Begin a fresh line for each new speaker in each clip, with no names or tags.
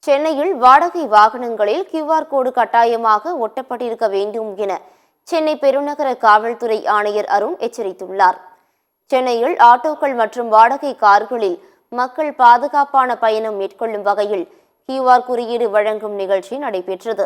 சென்னையில் வாடகை வாகனங்களில் QR கோடு கட்டாயமாக ஒட்டப்பட்டிருக்க வேண்டும் என சென்னை பெருநகர காவல்துறை ஆணையர் அருண் எச்சரித்துள்ளார். சென்னையில் ஆட்டோக்கள் மற்றும் வாடகை கார்களில் மக்கள் பாதுகாப்பான பயணம் மேற்கொள்ளும் வகையில் QR குறியீடு வழங்கும் நிகழ்ச்சி நடைபெற்றது.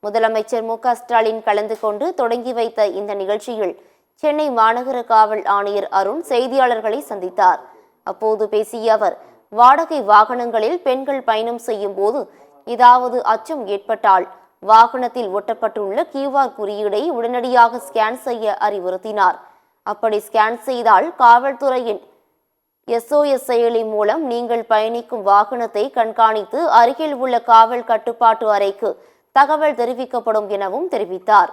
முதலமைச்சர் மு.க.ஸ்டாலின் கலந்து கொண்டு தொடங்கி வைத்த இந்த நிகழ்ச்சியில் சென்னை மாநகர காவல் ஆணையர் அருண் செய்தியாளர்களை சந்தித்தார். அப்போது பேசிய அவர், வாடகை வாகனங்களில் பெண்கள் பயணம் செய்யும் போது ஏதாவது அச்சம் ஏற்பட்டால் வாகனத்தில் ஒட்டப்பட்டுள்ள QR குறியீடை உடனடியாக ஸ்கேன் செய்ய அறிவுறுத்தினார். அப்படி ஸ்கேன் செய்தால் காவல்துறையின் SOS செயலி மூலம் நீங்கள் பயணிக்கும் வாகனத்தை கண்காணித்து அருகில் உள்ள காவல் கட்டுப்பாட்டு அறைக்கு தகவல் தெரிவிக்கப்படும் எனவும் தெரிவித்தார்.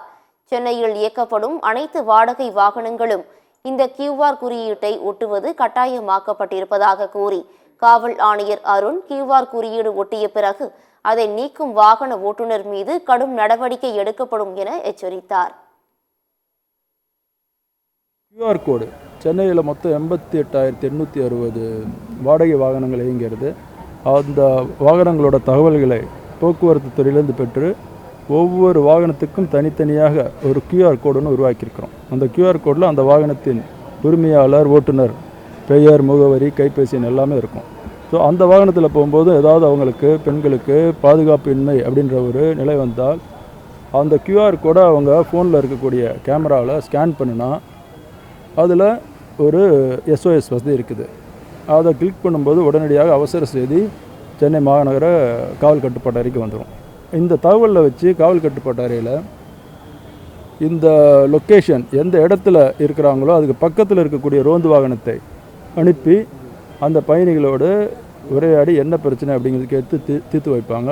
சென்னையில் இயக்கப்படும் அனைத்து வாடகை வாகனங்களும் இந்த QR குறியீட்டை ஒட்டுவது கட்டாயமாக்கப்பட்டிருப்பதாக கூறி காவல் ஆணையர் அருண் QR குறியீடு ஒட்டிய பிறகு அதை நீக்கும் வாகன ஓட்டுநர் மீது கடும் நடவடிக்கை எடுக்கப்படும் என எச்சரித்தார்.
QR கோடு சென்னையில் மொத்தம் 88,860 வாடகை வாகனங்கள் இயங்கிறது. அந்த வாகனங்களோட தகவல்களை போக்குவரத்து துறையிலிருந்து பெற்று ஒவ்வொரு வாகனத்துக்கும் தனித்தனியாக ஒரு QR கோடுன்னு உருவாக்கியிருக்கிறோம். அந்த QR கோடில் அந்த வாகனத்தின் உரிமையாளர், ஓட்டுநர் பெயர், முகவரி, கைபேசி எல்லாமே இருக்கும். ஸோ அந்த வாகனத்தில் போகும்போது ஏதாவது அவங்களுக்கு, பெண்களுக்கு பாதுகாப்பின்மை அப்படின்ற ஒரு நிலை வந்தால் அந்த QR கோடை அவங்க ஃபோனில் இருக்கக்கூடிய கேமராவில் ஸ்கேன் பண்ணினா அதில் ஒரு SOS வசதி இருக்குது. அதை கிளிக் பண்ணும்போது உடனடியாக அவசர செய்தி சென்னை மாநகர காவல் கட்டுப்பாட்டு அறைக்கு வந்துடும். இந்த தகவலில் வச்சு காவல் கட்டுப்பாட்டு அறையில் இந்த லொக்கேஷன் எந்த இடத்துல இருக்கிறாங்களோ அதுக்கு பக்கத்தில் இருக்கக்கூடிய ரோந்து வாகனத்தை அனுப்பி அந்த பயணிகளோடு உரையாடி என்ன பிரச்சனை அப்படிங்கிறது கேட்டு தீர்த்து வைப்பாங்க.